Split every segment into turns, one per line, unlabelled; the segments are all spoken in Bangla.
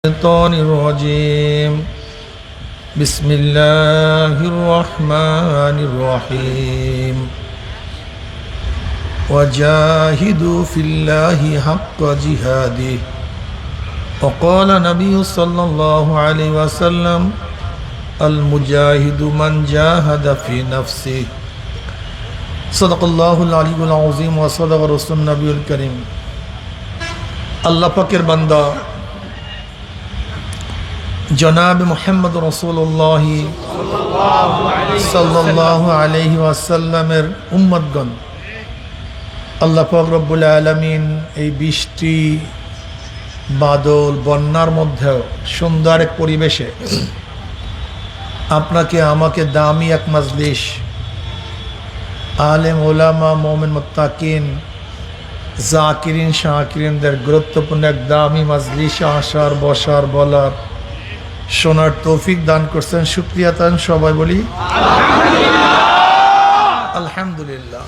الشيطان الرجيم بسم الله الرحمن الرحيم وجاهدوا في الله حق جهاده وقال النبي صلى الله عليه وسلم المجاهد من جاهد في نفسه صدق الله العلي العظيم وصدق رسول النبي الكريم আল্লাহ পাকের বান্দা জনাব মুহাম্মদ রাসূলুল্লাহ সাল্লাল্লাহু আলাইহি ওয়াসাল্লামের উম্মতগণ, আল্লাহ পাক রব্বুল আলামিন এই বৃষ্টি বাদল বন্যার মধ্যেও সুন্দর এক পরিবেশে আপনাকে আমাকে দামি এক মাজলিস আলেম ওলামা মুমিন মুত্তাকিন জাকিরিন শাকিরিনদের গুরুত্বপূর্ণ এক দামি মাজলিসে আসার বসার বলার শোনার তৌফিক দান করছেন। শুকরিয়া তান সবাই বলি আলহামদুলিল্লাহ।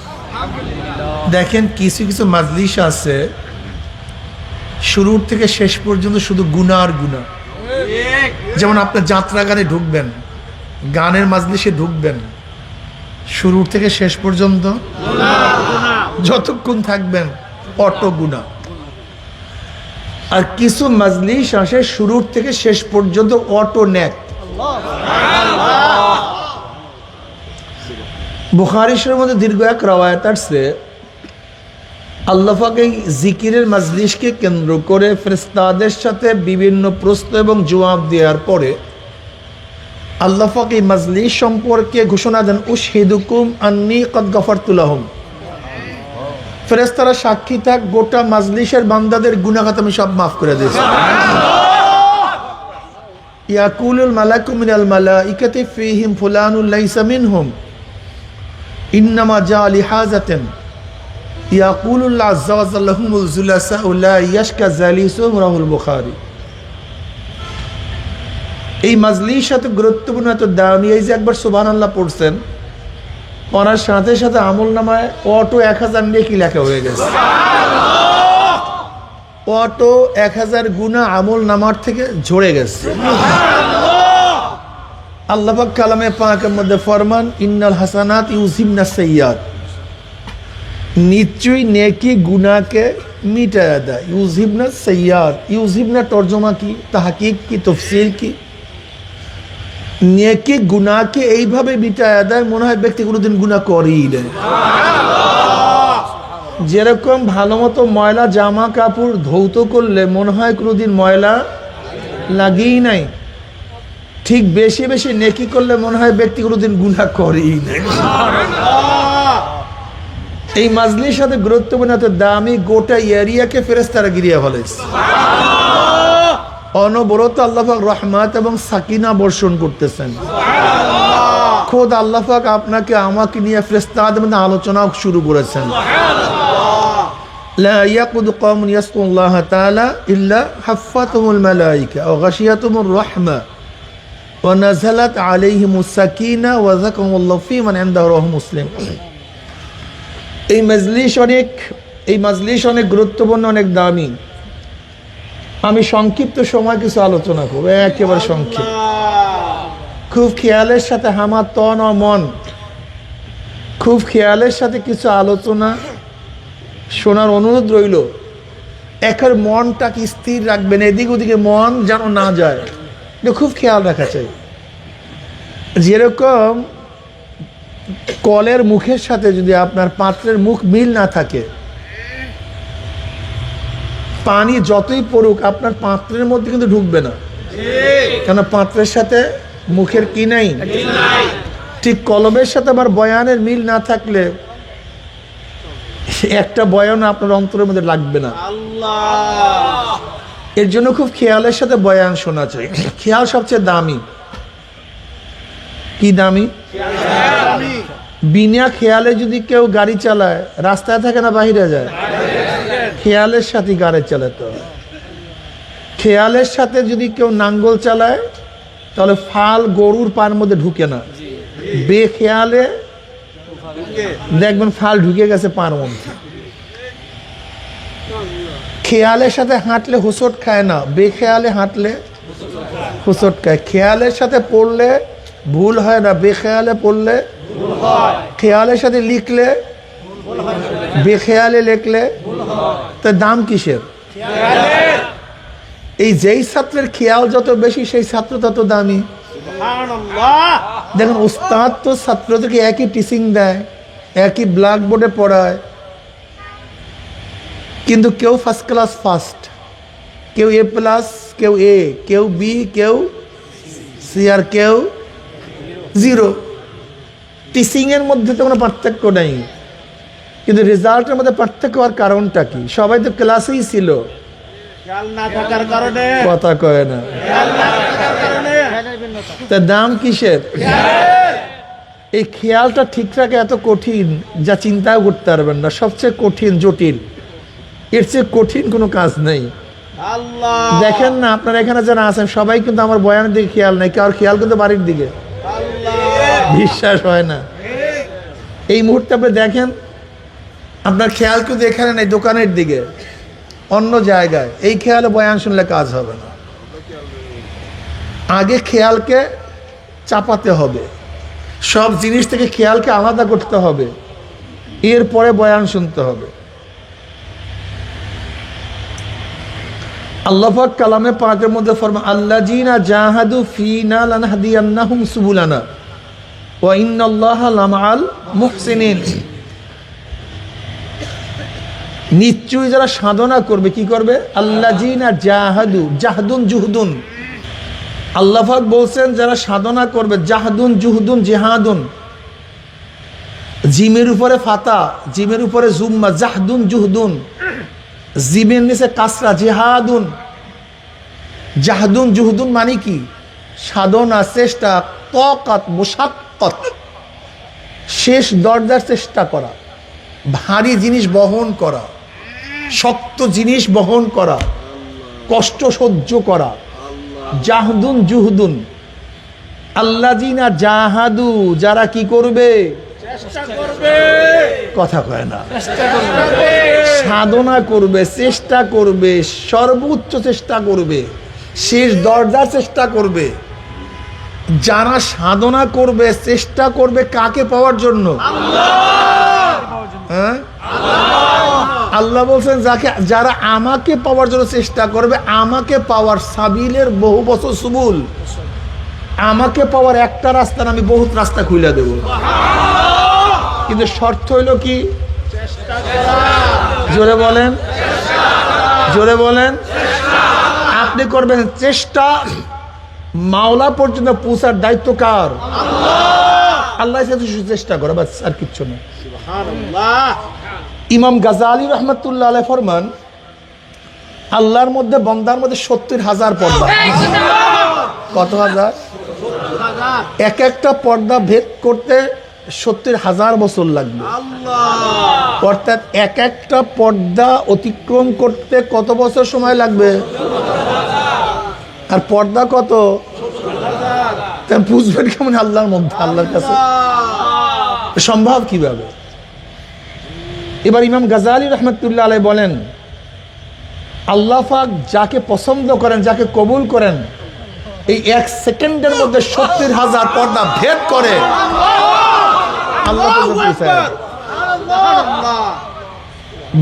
দেখেন, কিছু কিছু মাজলিস আছে শুরুর থেকে শেষ পর্যন্ত শুধু গুনাহ আর গুনাহ। যেমন আপনি যাত্রা গানে ঢুকবেন, গানের মাজলিসে ঢুকবেন, শুরুর থেকে শেষ পর্যন্ত যতক্ষণ থাকবেন অটো গুনাহ। আর কিছু মাজলিস আসে শুরুর থেকে শেষ পর্যন্ত অটো নেক। বুখারী শরীফের মধ্যে দীর্ঘ এক রওয়ায়াত আছে, আল্লাহ পাক এই জিকিরের মাজলিসকে কেন্দ্র করে ফেরেশতাদের সাথে বিভিন্ন প্রশ্ন এবং জবাব দেওয়ার পরে আল্লাহ পাক এই মাজলিস সম্পর্কে ঘোষণা দেন, উশহিদুকুম আন্নী কদ গফারতু লাহুম। ফেরেশতারা সাক্ষী থাক, গোটা মাজলিসের বান্দাদের গুনাহ খাতা আমি সব মাফ করে দিয়েছি। ইয়াকুলুল মালাকু মিনাল মালাইকাতি ফীহিম ফুলানুন লাইসা মিনহুম ইন্নামা জাআ লিহাজাতিন ইয়াকুলুল্লাহু আযজা ওয়া জাল্লা লাহুমুল যুলাসাউ লা ইয়াশকা জালিসুহুম রাহুল বুখারী। এই মাজলিস এত গুরুত্বপূর্ণ, এত দামি, এই যে একবার সুবহানাল্লাহ পড়ছেন, পড়ার সাথে সাথে আমল নামায় অটো 1000 নেকি লেখা হয়ে গেছে। অটো 1000 গুনাহ আমল নামার থেকে ঝরে গেছে। আল্লাহ পাক কালামে পাকের মধ্যে ফরমান, ইন্নাল হাসানাত ইউযহিবনাস সাইয়্যাত, নিশ্চয়ই নেকি গুনাহকে মিটায়া দেয়। ইউযহিবনাস সাইয়্যাত, ইউযহিবনা তরজমা কি, তাহকিক কি, তাফসীর কি? নেকি গুনাহকে এইভাবে মিটায়া দেয় মনে হয় ব্যক্তি কোনোদিন গুনাহ করেই না। যেরকম ভালো মতো ময়লা জামা কাপড় ধৌত করলে মনে হয় কোনোদিন ময়লা লাগেই নাই, ঠিক বেশি বেশি নেকি করলে মনে হয় ব্যক্তি কোনোদিন গুনাহ করেই না। এই মাজলিসের সাথে গুরুত্বপূর্ণ এত দামি, গোটা এরিয়াকে ফেরেশতারা ঘিরিয়ে ফেলেছে। অনবরত আল্লাহ পাক রহমত এবং সাকিনা বর্ষণ করতেছেন। খোদ আল্লাহ পাক আপনাকে আমাকে নিয়ে ফেরেশতাদের মধ্যে আলোচনা শুরু করেছেন। লা ইয়াকুদু কওমুন ইয়াসকুল্লাহ তাআলা ইল্লা হাফফাতুহুল মালায়েকা ওয়া গাশিয়াতুহুর রাহমা ওয়া নাযালাত আলাইহিমুস সাকিনা ওয়া যাকারুল্লাহ ফী মান ইনদাহু রাহু মুসলিম। এই মাজলিস অনেক গুরুত্বপূর্ণ, অনেক দামি। আমি সংক্ষিপ্ত সময় কিছু আলোচনা করব, একেবারে সংক্ষিপ্ত, খুব খেয়ালের সাথে আমার তন ও মন, খুব খেয়ালের সাথে কিছু আলোচনা শোনার অনুরোধ রইল। এখন মনটাকে স্থির রাখবেন, এদিক ওদিকে মন যেন না যায়, এটা খুব খেয়াল রাখা চাই। যেরকম কলের মুখের সাথে যদি আপনার পাত্রের মুখ মিল না থাকে, পানি যতই পড়ুক আপনার পাত্রের মধ্যে কিন্তু ঢুকবে না, কেন পাত্রের সাথে মুখের কি নাই। ঠিক কলমের সাথে আবার বয়ানের মিল না থাকলে একটা বয়ান আপনার অন্তরের মধ্যে লাগবে না। এর জন্য খুব খেয়ালের সাথে বয়ান শোনা চাই। খেয়াল সবচেয়ে দামি। কি দামি? বিনা খেয়ালে যদি কেউ গাড়ি চালায় রাস্তায় থাকে না বাহিরে যায়? খেয়ালের সাথে গাড়ি চালাতে হবে। খেয়ালের সাথে যদি কেউ নাঙ্গল চালায় তাহলে ফাল গরুর পার মধ্যে ঢুকে না, বেখেয়ালে দেখবেন ফাল ঢুকে গেছে পার মধ্যে। খেয়ালের সাথে হাঁটলে হুসট খায় না, বেখেয়ালে হাঁটলে হুসট খায়। খেয়ালের সাথে পড়লে ভুল হয় না, বেখেয়ালে পড়লে খেয়ালের সাথে লিখলে বেখেয়ালে লিখলে তো দাম কিসের? এই যেই ছাত্রের খেয়াল যত বেশি সেই ছাত্র তত দামি। দেখুন উস্তাদ তো ছাত্রদেরকে একই টিচিং দেয়, একই ব্ল্যাকবোর্ডে পড়ায়, কিন্তু কেউ ফার্স্ট ক্লাস ফার্স্ট, কেউ এ প্লাস, কেউ এ, কেউ বি, কেউ সি, আর কেউ জিরো। টিচিংয়ের মধ্যে তো কোনো পার্থক্য নেই, কিন্তু রেজাল্টের মধ্যে পার্থক্য হওয়ার কারণটা কি? সবাই তো ক্লাসেই ছিল, কথা কয় না, তার দাম কিসের? এই খেয়ালটা ঠিক রাখা এত কঠিন যা চিন্তাও করতে পারবেন না, সবচেয়ে কঠিন জটিল, এর চেয়ে কঠিন কোনো কাজ নেই। দেখেন না আপনারা এখানে যারা আছেন সবাই কিন্তু আমার বয়ানের দিকে খেয়াল নেই, কারোর খেয়াল কিন্তু বাড়ির দিকে, বিশ্বাস হয় না। এই মুহূর্তে আপনি দেখেন আপনার খেয়াল কিন্তু এখানে নেই, দোকানের দিকে, অন্য জায়গায়। এই খেয়ালে বয়ান শুনলে কাজ হবে না, আগে খেয়ালকে চাপাতে হবে, সব জিনিস থেকে খেয়ালকে আলাদা করতে হবে, এরপরে বয়ান শুনতে হবে। আল্লাহ পাক কালামে পাকের মধ্যে ফরমান আল্লাযীনা জাহাদু ফীনা লানহাদিয়ান্নাহুম সুবুলানা ওয়া ইন্নাল্লাহা লামাআল মুহসিনিন। নিশ্চয়ই যারা সাধনা করবে, কি করবে? আল্লাযীনা জাহাদু, জাহদুন জুহদুন। আল্লাহ পাক বলছেন যারা সাধনা করবে, জাহদুন জুহদুন জিহাদুন, জিমের উপরে ফাতা, জিমের উপরে জুম্মা, জাহদুন জুহদুন, জিমের নিচে কাসরা, জিহাদুন। জাহদুন জুহদুন মানে কি? সাধনা, চেষ্টা, তাকাত, মুশাক্কাত, শেষ দরজার চেষ্টা করা, ভারী জিনিস বহন করা, শক্ত জিনিস বহন করা, কষ্ট সহ্য করা, জাহদুন জুহদুন। আল্লাযীনা জাহাদু, যারা কি করবে? কথা কয় না, সাধনা করবে, চেষ্টা করবে, সর্বোচ্চ চেষ্টা করবে, শেষ দরজার চেষ্টা করবে। যারা সাধনা করবে, চেষ্টা করবে কাকে পাওয়ার জন্য? হ্যাঁ, আল্লাহ বলছেন যারা আমাকে পাওয়ার জন্য চেষ্টা করবে, আমাকে পাওয়ার সাবিলের বহু বছর সুবুল, আমাকে পাওয়ার একটা রাস্তা না, আমি বহুত রাস্তা খুলে দেব, কিন্তু শর্ত হইল কি? জোরে বলেন, জোরে বলেন। আপনি করবেন চেষ্টা, মাওলা পর্যন্ত পৌঁছার দায়িত্ব কার? আল্লাহ চেষ্টা করে, বাস, আর কিচ্ছু না। ইমাম গাজালি রহমতুল্লাহ আলাইহি ফরমান আল্লাহর মধ্যে, বন্দার মধ্যে 70,000 পর্দা। কত হাজার? এক একটা পর্দা ভেদ করতে 70,000 বছর লাগবে। অর্থাৎ এক একটা পর্দা অতিক্রম করতে কত বছর সময় লাগবে? আর পর্দা কত? তা বুঝবেন কেমন আল্লাহর মধ্যে, আল্লাহর কাছে সম্ভব কিভাবে? এবার ইমাম গাজালি রহমতুল্লাহ আলাইহি বলেন, আল্লাহ পাক যাকে পছন্দ করেন, যাকে কবুল করেন, এই 1 সেকেন্ডের মধ্যে 70,000 পর্দা ভেদ করে আল্লাহ।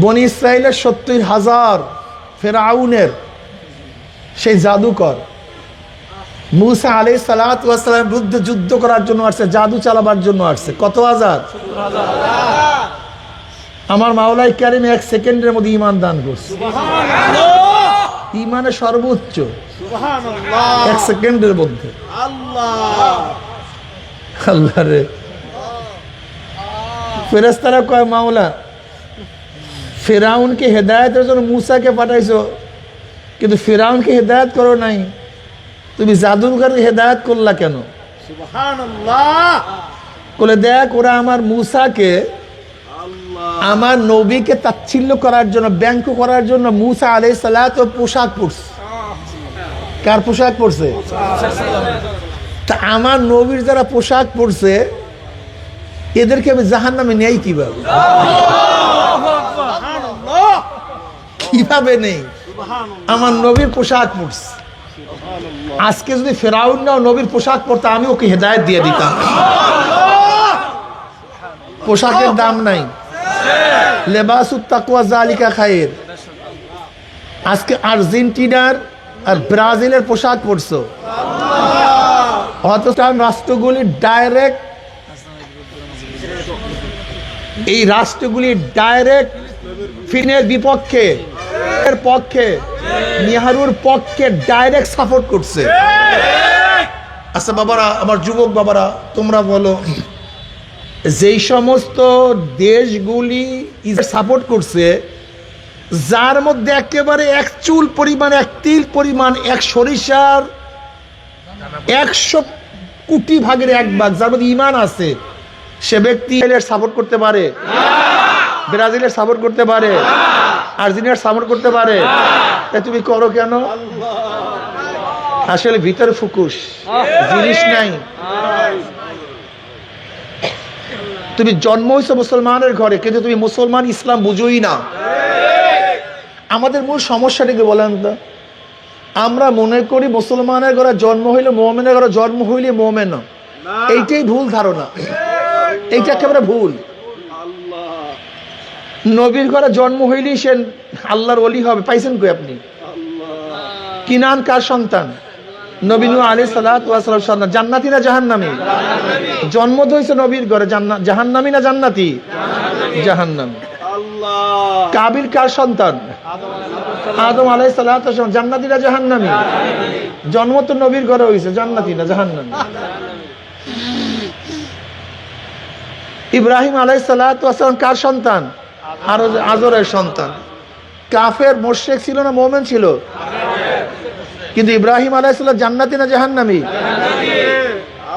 বনি ইসরাইলের 70,000, ফেরাউনের সেই জাদুকর মুসা আলাইহিস সালাতু ওয়াস সালামের বিরুদ্ধে যুদ্ধ করার জন্য আসছে, জাদু চালাবার জন্য আসছে। কত হাজার? আমার মাওলাই কারিম 1 সেকেন্ডের মধ্যে ঈমান দান করছে। ঈমানের সর্বোচ্চ 1 সেকেন্ডের মধ্যে। আল্লাহ রে, ফেরেশতারা কয় মাওলা, ফিরাউনকে হেদায়েতের জন্য মুসাকে পাঠাইছো, কিন্তু ফিরাউনকে হেদায়েত করো নাই, তুমি জাদুকরকে হেদায়েত করলা কেন? সুবহানাল্লাহ। বলে দেখ, ওরা আমার মুসাকে, আমার নবীকে তাচ্ছিল্য করার জন্য, ব্যঙ্গ করার জন্য মুসা আলাইহিস সালাত পোশাক পরছে। কার পোশাক পরছে? তা আমার নবীর যারা পোশাক পরছে এদেরকে আমি জাহান্নামে নেই কিভাবে? কিভাবে নেই? আমার নবীর পোশাক পরছে। আজকে যদি ফেরাউন নাও নবীর পোশাক পরতো, আমি ওকে হেদায়েত দিয়ে দিতাম। পোশাকের দাম নাই। লেবাসুত তাকওয়া যালিকা খায়র। আজকে আর্জেন্টিনার আর ব্রাজিলের পোশাক পরছো, অথচ রাষ্ট্রগুলি ডাইরেক্ট, এই রাষ্ট্রগুলি ডাইরেক্ট ফিনের বিপক্ষে, এর পক্ষে, নেহরুর পক্ষে ডাইরেক্ট সাপোর্ট করছে। আচ্ছা বাবারা, আমার যুবক বাবারা, তোমরা বলো, যেই সমস্ত দেশগুলি সাপোর্ট করছে, যার মধ্যে একেবারে এক চুল পরিমাণ, এক তিল পরিমাণ, এক সরিষার 100 কোটি ভাগের 1 ভাগ যার মধ্যে ঈমান আছে, সে ব্যক্তি সাপোর্ট করতে পারে? ব্রাজিলের সাপোর্ট করতে পারে? আর্জেন্টিনার সাপোর্ট করতে পারে? তুমি করো কেন? আসলে ভিতরে ফুকুস জিনিস নাই। তুমি জন্ম হয়েছো মুসলমানের ঘরে, কিন্তু তুমি মুসলমান ইসলাম বুঝোই না। আমাদের মূল সমস্যাটা কি বলেন তো? আমরা মনে করি মুসলমানের ঘরে জন্ম হইলে মুমিনের ঘরে জন্ম হইলে মুমিন না। এইটাই ভুল ধারণা, এইটা একেবারে ভুল। নবীর ঘরে জন্ম হইলেই সে আল্লাহর ওলি হবে, পাইছেন কই আপনি? কিনান কার সন্তান? নবী নূহ আলাইহিস সালাতু ওয়াস সালাম সন্তান। জান্নাতি না জাহান্নামী? জন্ম তো হইছে নবীর ঘরে, জাহান্নামী না জান্নাতি? জাহান্নামী। কাবিল কার সন্তান? আদম আলাইহিস সালাতু ওয়াস সালাম। জান্নাতি না জাহান্নামী? জন্ম তো নবীর ঘরে হইছে, জান্নাতি না জাহান্নামী? ইব্রাহিম আলাইহিস সালাতু ওয়াস সালাম কার সন্তান? আজরের সন্তান। কাফের মুশরিক ছিল না মুমিন ছিল? কিন্তু ইব্রাহিম আলাইহিস সালাম জান্নাতি না জাহান্নামী?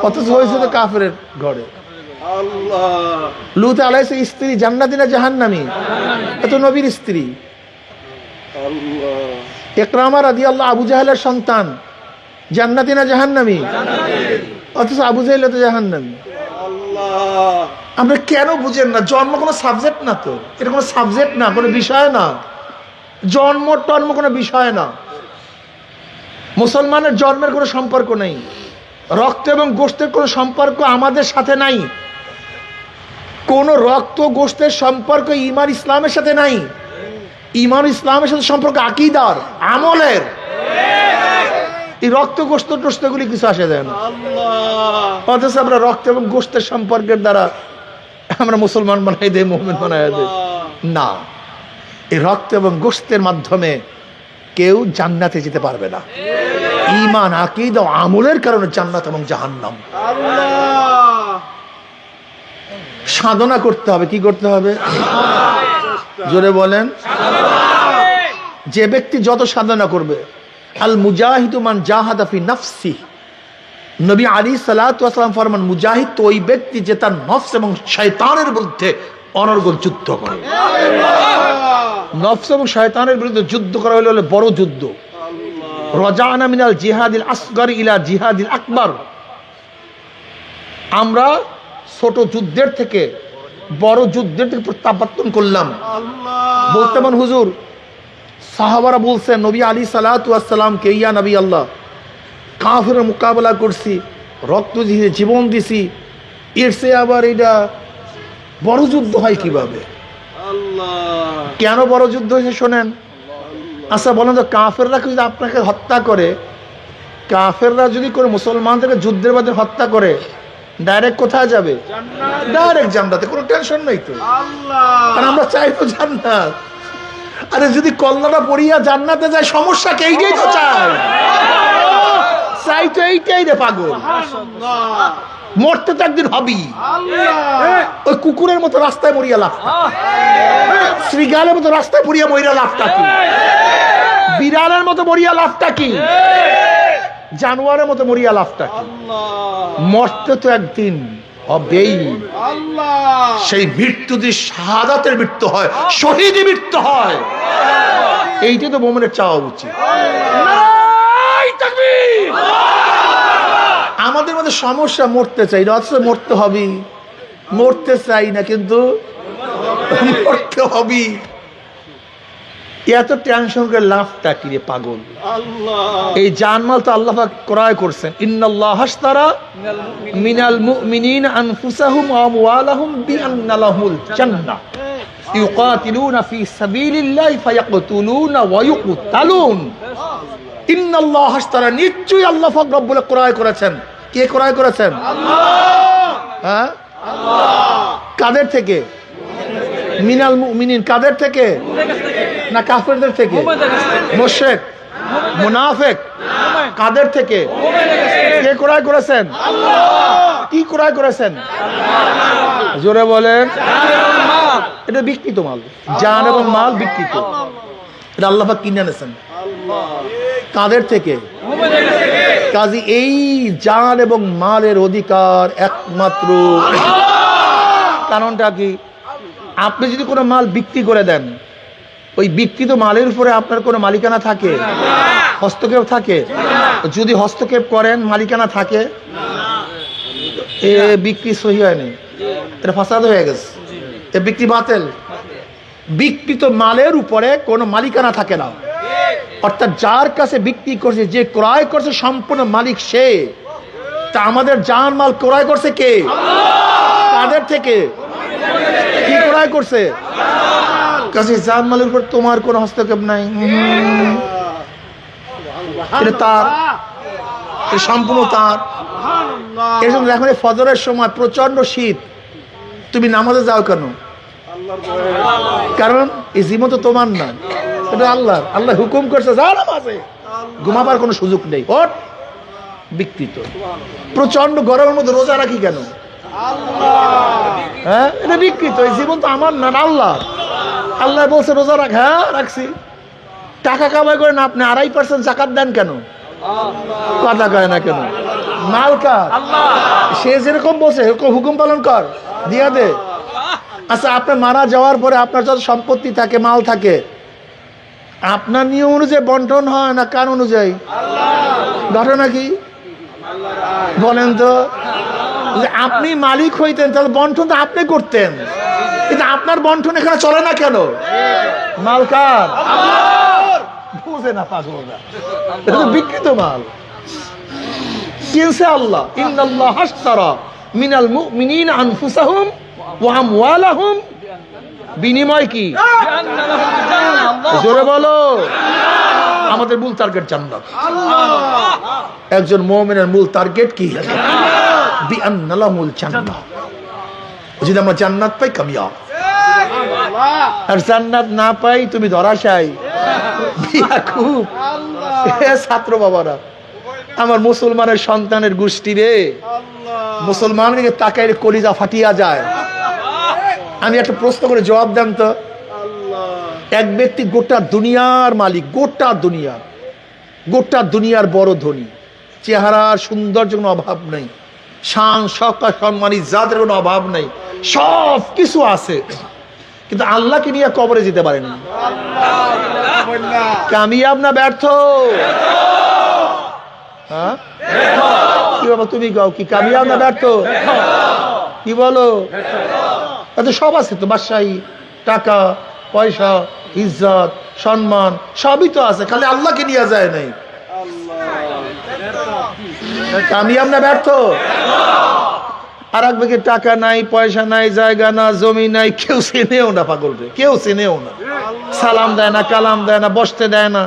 অথচ হয়েছে তো কাফেরের ঘরে। লূত আলাইহিস স্ত্রী জান্নাতি না জাহান্নামী? এত নবীর স্ত্রী। ইকরামা রাদিয়াল্লাহু আবু জাহেলের সন্তান, জান্নাতি না জাহান্নামী? অথচ আবু জাহেল তো জাহান্নামী। আমরা কেন বুঝেন না? জন্ম কোনো সাবজেক্ট না, তো এটা কোনো সাবজেক্ট না, কোনো বিষয় না। জন্ম টন্ম কোনো বিষয় না। মুসলমানের জন্মের কোনো সম্পর্ক নেই, রক্ত এবং গোশতের কোনো সম্পর্ক আমাদের সাথে নাই। কোন রক্ত গোশতের সম্পর্ক ঈমান ইসলামের সাথে নাই। ঈমান ইসলামের সাথে সম্পর্ক আকীদার, আমলের। এই রক্ত গোশত টোস্তগুলি কিছু আসে যায় না। অথচ আমরা রক্ত এবং গোশতের সম্পর্কের দ্বারা আমরা মুসলমান বানাই দেই, মুমিন বানাই দেই না। এই রক্ত এবং গোশতের মাধ্যমে কেউ জান্নাতে যেতে পারবে না। ঈমান, আকীদা ও আমলের কারণে জান্নাত এবং জাহান্নাম। সাধনা করতে হবে। কি করতে হবে? জোরে বলেন। যে ব্যক্তি যত সাধনা করবে, আল মুজাহিদু মান জাহাদা ফি নাফসি। নবী আলাইহিস সালাতু ওয়াস সালাম ফরমান, মুজাহিদ তো ওই ব্যক্তি যে তার নফস এবং শয়তানের বিরুদ্ধে অনর্গল যুদ্ধ করে। নফস এবং শয়তানের বিরুদ্ধে যুদ্ধ করা হলো বড় যুদ্ধ। রাজানা মিনাল জিহাদিল আসগর ইলা জিহাদিল আকবার। আমরা ছোট যুদ্ধের থেকে বড় যুদ্ধের থেকে প্রত্যাবর্তন করলাম। বলতে মান হুজুর, সাহাবারা বলছেন নবী আলাইহিস সালাতু ওয়াস সালামকে, ইয়া নবী আল্লাহ, কাফেরের মোকাবেলা করছি, রক্ত দিয়ে জীবন দিছি, এর সে আবার এটা বড় যুদ্ধ হয় কিভাবে? কেন বড় যুদ্ধ হয়েছে শোনেন। আচ্ছা বলেন তো, কাফেররা যদি আপনাকে হত্যা করে, কাফেররা যদি কোনো মুসলমানদেরকে যুদ্ধের মাধ্যমে হত্যা করে, ডাইরেক্ট কোথায় যাবে? ডাইরেক্ট জান্নাতে, কোনো টেনশন নাই তো। আর আমরা চাই তো জান্নাত। আরে যদি কল্লাটা পড়িয়া জান্নাতে যায়, সমস্যা কে? এইটাই তো চাই, চাই তো এইটাই রে পাগল। মরতে তো একদিন হবেই। ওই কুকুরের মতো রাস্তায় মরিয়া লাফটা, শ্রীগালের মতো রাস্তায় পড়িয়া মরিয়া লাফটা কি? বিড়ালের মতো মরিয়া লাফটা কি? জানোয়ারের মতো মরিয়া লাফটা কি? মরতে তো একদিন হবেই। সেই মৃত্যু যদি শাহাদাতের মৃত্যু হয়, শহীদ মৃত্যু হয়, এইটা তো মুমিনের চাওয়া উচিত। আমাদের মধ্যে সমস্যা, মরতে চাই না, অথচ মরতে হবেই। মরতে চাই না, কিন্তু মরতে হবেই। এত টেনশন করে লাভটা কি রে পাগল? এই জানমাল তো আল্লাহ পাক ক্রয় করছেন। ইন্নাল্লাহ আশতারা মিনাল মুমিনিনা আনফুসাহুম ওয়া আমওয়ালাহুম বিআন্না লাহুমুল জান্নাহ ইউকাতিলুনা ফি সাবিলিল্লাহি ফায়াকতুলুনা ওয়া ইউকতালুন। ইন্নাল্লাহ আশতারা, নিশ্চয়ই আল্লাহ পাক রব্বুল ক্রয় করেছেন। কে ক্রয় করেছেন? আল্লাহ। হ্যাঁ, আল্লাহ। কাদের থেকে? মিনাল মুমিনিন, কাদের থেকে? না কাফেরদের থেকে? মুশরিক মুনাফিক কাদের থেকে? কে ক্রয় করেছেন? আল্লাহ। কি ক্রয় করেছেন? আল্লাহ। জোরে বলেন। এটা বিক্রিত মাল, জান এবং মাল বিক্রিত। এটা আল্লাহ পাক কিনে এনেছেন। কাদের থেকে? কাজী এই জান এবং মালের অধিকার একমাত্র। কারণটা কি? আপনি যদি কোনো মাল বিক্রি করে দেন, ওই বিক্রিত মালের উপরে আপনার কোনো মালিকানা থাকে? হস্তক্ষেপ থাকে? যদি হস্তক্ষেপ করেন, মালিকানা থাকে, এ বিক্রি সহি হয়নি, এটা ফাসাদ হয়ে গেছে, এ বিক্রি বাতিল। বিক্রিত মালের উপরে কোনো মালিকানা থাকে না, অর্থাৎ যার কাছে বিক্রি করছে, যে ক্রয় করছে, সম্পূর্ণ মালিক সে। তা আমাদের জান মাল ক্রয় করছে কে? কাদের থেকে? কি ক্রয় করছে? কাছে জান মালের উপর তোমার কোনো হস্তক্ষেপ নাই। এটা তার, সম্পূর্ণ তার। এই জন্য এখন ফজরের সময় প্রচন্ড শীত, তুমি নামাজে যাও কেন? কারণ এই জীবন তো তোমার না, এটা আল্লাহ। আল্লাহ হুকুম করছে যা নামাজে, ঘুমাবার কোনো সুযোগ নেই। ওঠ, বিকৃত। প্রচন্ড গরমের মধ্যে রোজা রাখি কেন? হ্যাঁ, এটা বিকৃত। এই জীবন তো আমার না, আল্লাহ। আল্লাহ বলছে রোজা রাখ, হ্যাঁ রাখছি। টাকা কামাই করেন আপনি, 2.5% জাকাত দেন কেন? কথা কয় না কেন? মাল কার? সে যেরকম বলছে হুকুম পালন কর, দিয়া দে। আচ্ছা, আপনার মারা যাওয়ার পরে আপনার যত সম্পত্তি থাকে, মাল থাকে, আপনার নিয়ম অনুযায়ী বন্টন হয় না কার অনুযায়ী? ঘটনা কি বলেন তো? আপনি মালিক হইতেন তাহলে বন্টন তো আপনি করতেন, কিন্তু আপনার বন্টন এখানে চলে না কেন? মাল কার? বুঝে না পাগলরা, এটা তো বিকৃত মাল। কিনছে আল্লাহ। ইন্নাল্লাহ আশতারা মিনাল মুমিনিনা আনফুসাহুম ওয়া আমওয়ালাহুম, বিনিময় কি? জোরে বলো। আমাদের মূল টার্গেট জান্নাত। একজন মুমিনের মূল টার্গেট কি? বিআন্না লাহুমুল জান্নাহ। যদি আমরা জান্নাত পাই, কামিয়াব। আর জান্নাত না পাই, তুমি ধরাশায়ী। খুব ছাত্র বাবারা, আমার মুসলমানের সন্তানের গোষ্ঠী রে, মুসলমানকে তাকাই কলিজা ফাটিয়া যায়। আমি একটা প্রশ্ন করে জবাব দেন তো। এক ব্যক্তি গোটা দুনিয়ার মালিক, গোটা দুনিয়ার বড় ধনী, চেহারার সৌন্দর্য কোনো অভাব নেই, শান শওকত সম্মানী জাতের কোনো অভাব নেই, সব কিছু আছে, কিন্তু আল্লাহকে নিয়ে কবরে যেতে পারেনি। কামিয়াব না ব্যর্থ? হ্যাঁ, কি বাবা তুমি গাও, কি কামিয়াব না ব্যর্থ? কি বলো? এত সব আছে তো, বাদশাহী, টাকা পয়সা, ইজ্জত সম্মান সবই তো আছে, খালি আল্লাহকে নিয়ে যায় নাই। কামিয়াব না ব্যর্থ? আর এক ব্যক্তির টাকা নাই, পয়সা নাই, জায়গা না, জমি নাই, কেউ চেনেও না, পাগল রে, কেউ চেনেও না, সালাম দেয় না, কালাম দেয় না, বসতে দেয় না,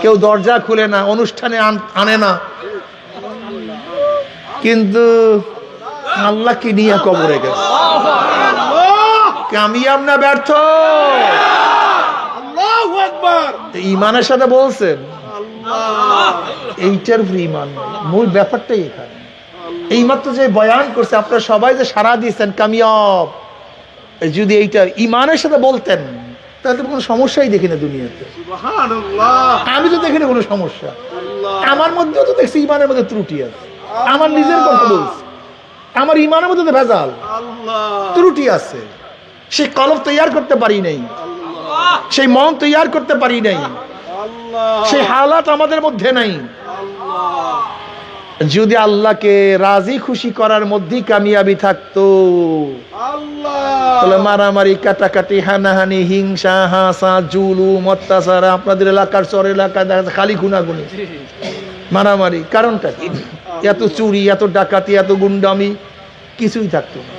কেউ দরজা খুলে না, অনুষ্ঠানে আনে না, কিন্তু আল্লাহকে নিয়ে কবরে গেছে। কামিয়াব না ব্যর্থ? ইমানের সাথে বলছেন, এইটার উপর ইমান। মূল ব্যাপারটাই এখানে। এই মাত্র যে বয়ান করছে, আপনারা সবাই যে সাড়া দিয়েছেন কামিয়াব, যদি এইটার ইমানের সাথে বলতেন, তাহলে কোনো সমস্যাই দেখি না দুনিয়াতে। আমি তো দেখি না কোনো সমস্যা। আমার মধ্যেও তো দেখছি ইমানের মধ্যে ত্রুটি আছে। আমার নিজের কথা বলছি, আমার ইমানের মধ্যে তো ভেজাল, ত্রুটি আছে। সেই কলব তৈয়ার করতে পারি নাই, সেই মন তৈয়ার করতে পারি নাই, সেই হালাত আমাদের মধ্যে নাই। যদি আল্লাহকে রাজি খুশি করার মধ্যেই কামিয়াবি থাকতো, তাহলে মারামারি, কাটাকাটি, হানাহানি, হিংসা, হাসা, জুলুম, অত্যাচার, আপনাদের এলাকার চর এলাকায় দেখা যাচ্ছে খালি গুনাগুনি, মারামারি। কারণটা কি? এত চুরি, এত ডাকাতি, এত গুন্ডামি, কিছুই থাকতো না।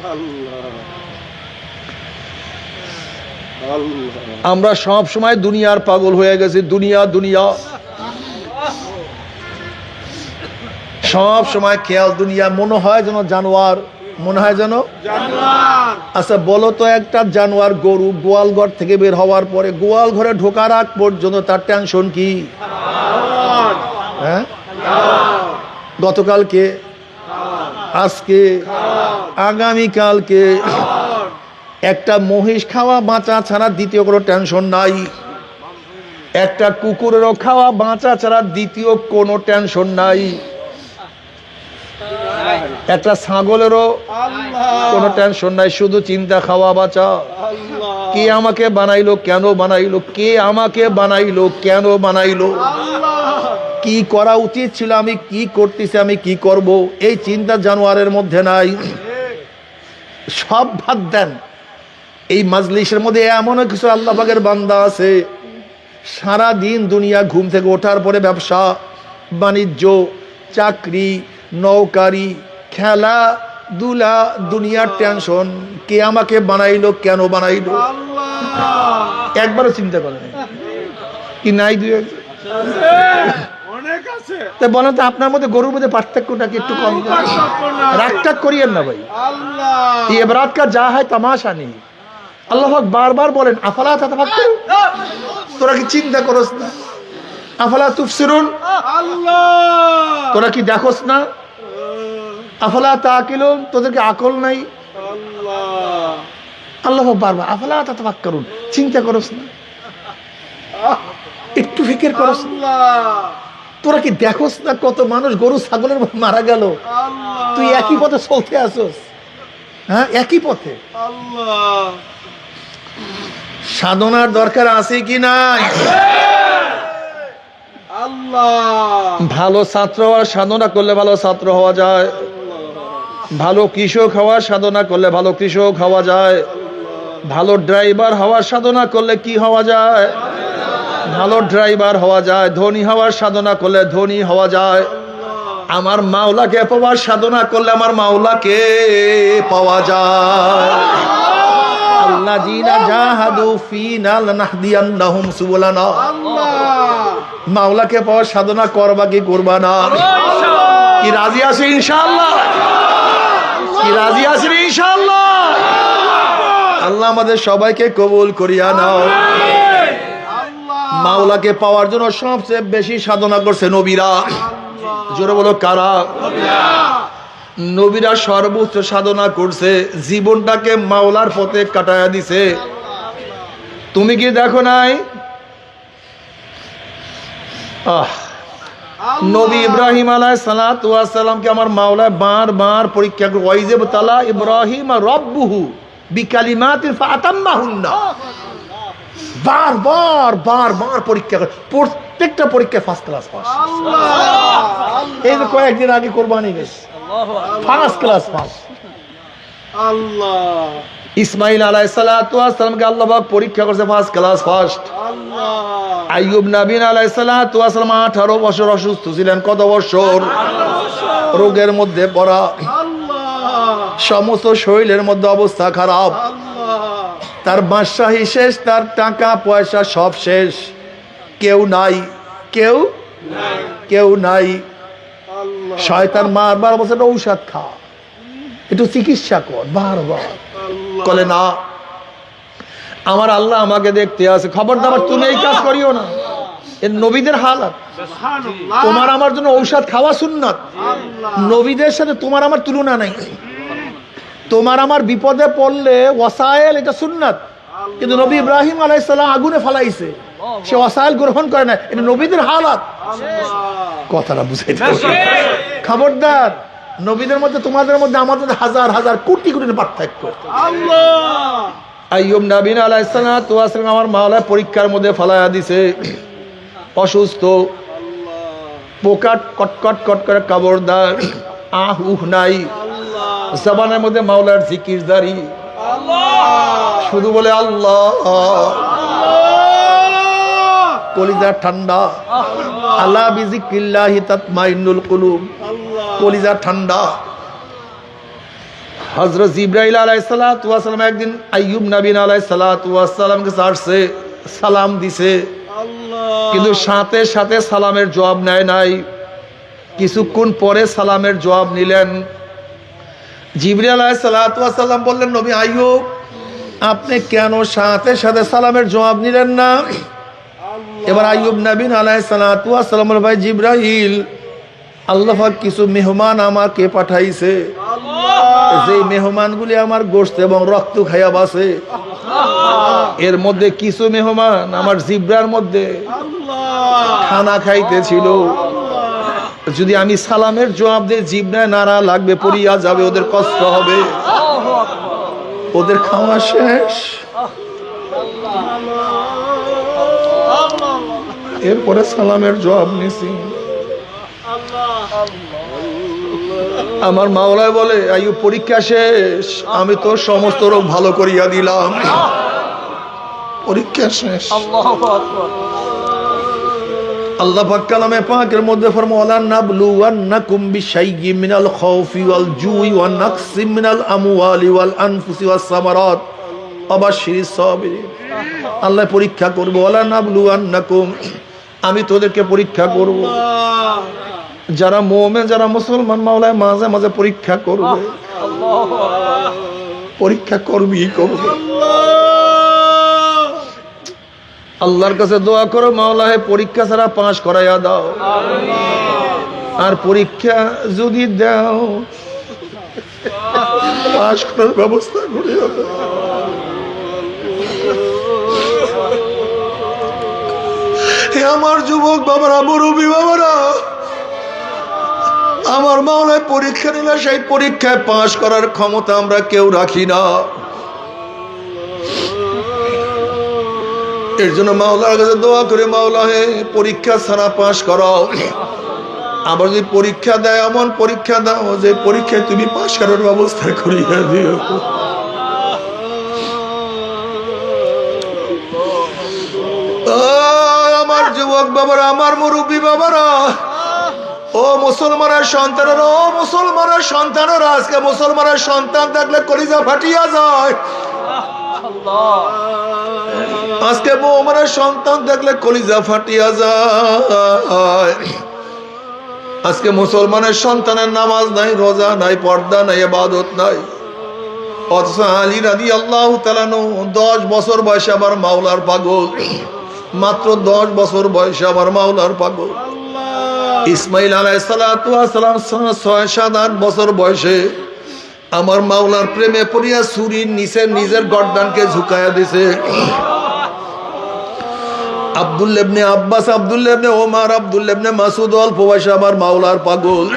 আমরা সব সময় দুনিয়ার পাগল হয়ে গেছি। দুনিয়া দুনিয়া, সব সময় খেয়াল দুনিয়া। মনে হয় যেন জানোয়ার, মনে হয় যেন জানোয়ার। আচ্ছা বলো তো, একটা জানোয়ার গরু গোয়াল ঘর থেকে বের হওয়ার পরে গোয়াল ঘরে ঢোকার আগ পর্যন্ত তার টেনশন কি? হ্যাঁ, গতকালকে, আজকে, আগামীকালকে একটা মহিষ খাওয়া বাঁচা ছাড়া দ্বিতীয় কোনো টেনশন নাই। একটা কুকুরেরও খাওয়া বাঁচা ছাড়া দ্বিতীয় কোনো টেনশন নাই। একটা ছাগলেরও কোনো টেনশন নাই, শুধু চিন্তা খাওয়া বাঁচা। কে আমাকে বানাইলো, কেন বানাইলো, কে আমাকে বানাইলো, কেন বানাইলো, কি করা উচিত ছিল, আমি কি করতেছি, আমি কি করব, এই চিন্তা জানোয়ারের মধ্যে নাই। সব বাদ দেন, এই মাজলিসের মধ্যে এমনও কিছু আল্লাহ পাকের বান্দা আছে, সারা দিন দুনিয়া ঘুম থেকে ওঠার পরে ব্যবসা বাণিজ্য, চাকরি, নৌকারি, খেলা দুলা, দুনিয়ার টেনশন, কে আমাকে বানাইলো, কেন বানাইলো, একবারও চিন্তা করেন কি? নাই, দুই বলেন তো, আপনার মধ্যে গরুর মধ্যে পার্থক্যটা কি একটু কম? রাগটাগ করিয়েন না ভাই, ये बरात का जा है तमाशा नहीं। আল্লাহ বারবার বলেন আফালা তাতাফাক্কারুন, তোরা কি চিন্তা করস না? আফালা তুবসিরুন, তোরা কি দেখোস না? আফালা তাকিলুন, তোদের কি আকল নাই? আল্লাহ বারবার আফালা তাতাফাক্কারুন, চিন্তা করস না, একটু ফিকির করস না? তোরা কি দেখোস না কত মানুষ গরু ছাগলের মারা গেল, তুই একই পথে চলতে আসোস? হ্যাঁ, একই পথে। সাধনার দরকার আছে কি নাই? ভালো ছাত্র হওয়ার সাধনা করলে ভালো ছাত্র হওয়া যায়, ভালো কৃষক হওয়ার সাধনা করলে ভালো কৃষক হওয়া যায়, ভালো ড্রাইভার হওয়ার সাধনা করলে কি হওয়া যায়? ভালো ড্রাইভার হওয়া যায়। ধনী হওয়ার সাধনা করলে ধনী হওয়া যায়। আমার মাওলাকে পাওয়ার সাধনা করলে আমার মাওলাকে পাওয়া যায়। আল্লাযীনা জাহাদু ফীনা লানাহদিয়ান্নাহুম সুবুলানা। মাওলাকে পাওয়ার সাধনা করবা কি করবা না? কি রাজি আছে ইনশাআল্লাহ? কি রাজি আছেন ইনশাআল্লাহ? আল্লাহ আমাদের সবাইকে কবুল করিয়া নাও। মাওলাকে পাওয়ার জন্য সবচেয়ে বেশি সাধনা করছে নবীরা। জোরে বলো কারা? নবীরা সর্বোচ্চ সাধনা করছে, জীবনটাকে মাওলার পথে কাটায়া দিছে। তুমি কি দেখো নাই? নবী ইব্রাহিম আলাইহিস সালাতু ওয়াস সালামকে আমার মাওলা বারবার পরীক্ষা করে, ওয়াইজে তালা ইব্রাহিম রাব্বুহু বিকালিমাতিন ফাতাম্মাহুন্না। বারবার বারবার পরীক্ষা করে, প্রত্যেকটা পরীক্ষায় ফার্স্ট ক্লাস পাস। এই যে কয়েকদিন আগে কোরবানি গেছে, ফার্স্ট ক্লাস পাস। ইসমাইল আলাইহিস সালাতু ওয়াস সালামকে আল্লাহ পাক পরীক্ষা করছে, ফার্স্ট ক্লাস ফার্স্ট। আইয়ুব নবী আলাইহিস সালাতু ওয়াস সালাম 18 বছর অসুস্থ ছিলেন। কত বছর? রোগের মধ্যে পড়া, সমস্ত শরীরের মধ্যে অবস্থা খারাপ। তার বাদশাহী শেষ, তার টাকা পয়সা সব শেষ, কেউ নাই, কেউ নাই। শয়তান বারবার বলছে ঔষধ খা, একটু চিকিৎসা কর, বারবার বলে না, আমার আল্লাহ আমাকে দেখতে আছে, খবরদার তুমি এই কাজ করিও না। এর নবীদের হালাত। তোমার আমার জন্য ঔষধ খাওয়া সুন্নাত, নবীদের সাথে তোমার আমার তুলনা নাই। তোমার আমার বিপদে পড়লে ওয়াসাইল, এটা সুন্নাত। কিন্তু নবী ইব্রাহিম আলাইহিস সালাম আগুনে ফালাইছে, সে ওয়াসাইল গ্রহণ করে না, এটা নবীদের হালাত। কথাটা বুঝাইতে হবে। খবরদার, নবীদের মধ্যে তোমাদের মধ্যে আমাদের হাজার হাজার কোটি কোটি পার্থক্য। আইয়ুব নবী আলাইহিস সালাতু ওয়াস সালাম আমার মাওলা পরীক্ষার মধ্যে ফালায়া দিছে, অসুস্থ। পোকা কটকট কট করে খবরদার, আহ উহ নাই। জবানের মধ্যে মাওলার জিকির জারি, শুধু বলে আল্লাহ। কলিজা ঠান্ডা, আলা বিজিক্রিল্লাহি তাতমাইন্নুল কুলুব, কলিজা ঠান্ডা। হযরত জিবরাইল আলাইহিস সালাতু ওয়াস সালাম একদিন আইয়ুব নবী আলাইহিস সালাতু ওয়াস সালামকে আসছে, সালাম দিছে, কিন্তু সাথে সাথে সালামের জবাব নেয় নাই। কিছুক্ষণ পরে সালামের জবাব নিলেন। জিবরাইল আলাইহিস সালাতু ওয়াস সালাম বললেন, নবী আইয়ুব, আপনি কেন সাথে সাথে সালামের জবাব নিলেন না? এবার আইয়ুব নবী আলাইহিস সালাতু ওয়াস সালাম বললেন, ভাই জিবরাইল, আল্লাহ পাক কিছু মেহমান আমাকে পাঠাইছে, যে মেহমানগুলি আমার গোশত এবং রক্ত খাইয়া বাসে। এর মধ্যে কিছু মেহমান আমার জিব্রার মধ্যে খানা খাইতেছিল। যদি আমি সালামের জবাব দিয়ে জিব্রায় নাড়া লাগবে, পড়িয়া যাবে, ওদের কষ্ট হবে, ওদের খাওয়া শেষ। এরপরে সালামের জবাব নিছি। আমার মাওলায় বলে, আইয়ুব পরীক্ষা শেষ, আমি তো সমস্ত রোগ ভালো করিয়া দিলাম। পরীক্ষা শেষ। আল্লাহ পাক কালামে পাকের মধ্যে ফরমালেন, নাবলুওয়ান্নাকুম বিশাইয়্যিম মিনাল খাউফি ওয়াল জুই ওয়ান নাকসিম মিনাল আমওয়ালি ওয়াল আনফুসি ওয়াস সামারাত ওয়াবাশশিরিস সাবিরিন। আল্লাহ পরীক্ষা করব, ওয়ালা নাবলুওয়ান্নাকুম, আমি তোদেরকে পরীক্ষা করব। যারা মুমিন, যারা মুসলমান, মাওলায় মাঝে মাঝে পরীক্ষা করবে, পরীক্ষা করবি করবে। আল্লাহর কাছে দোয়া করো, মাওলা হে পরীক্ষা ছাড়া পাস করাইয়া দাও। আর পরীক্ষা যদি দাও, পাস করার ব্যবস্থা করিয়া দাও। হে আমার যুবক বাবারা, মুরব্বী বাবারা, আমার মাওলায় পরীক্ষা নিলে সেই পরীক্ষায় পাস করার ক্ষমতা আমরা কেউ রাখি না। এর জন্য মাওলার কাছে দোয়া করে, মাওলা হে পরীক্ষা ছাড়া পাস করাও। আবার যদি পরীক্ষা দেয়, এমন পরীক্ষা দাও যে পরীক্ষায় তুমি পাস করার ব্যবস্থা করিয়া দিও। আমার যুবক বাবারা, আমার মুরব্বী বাবারা, ও মুসলমানের সন্তানেরা, ও মুসলমানের সন্তানেরা, আজকে মুসলমানের সন্তান দেখলে কলিজা ফাটিয়া যায়। আজকে মুমিনের সন্তান দেখলে কলিজা ফাটিয়া যায়। আজকে মুসলমানের সন্তানের নামাজ নাই, রোজা নাই, পর্দা নাই, ইবাদত নাই। অথচ আলী রাদিয়াল্লাহু তাআলা 10 বছর বয়সে আমার মাওলার পাগল, মাত্র 10 বছর বয়সে আমার মাওলার পাগল। ইসমাইল আলাইহিস সালাতু ওয়াস সালাম 6-7-8 বছর বয়সে আমার মাওলার প্রেমে পড়িয়া ছুরির নিচে নিজের গর্দানকে ঝুঁকায়া দিছে। আব্দুল্লাহ ইবনে আব্বাস, আব্দুল্লাহ ইবনে ওমর, আব্দুল্লাহ ইবনে মাসউদ অল্প বয়সে আমার মাওলার পাগল।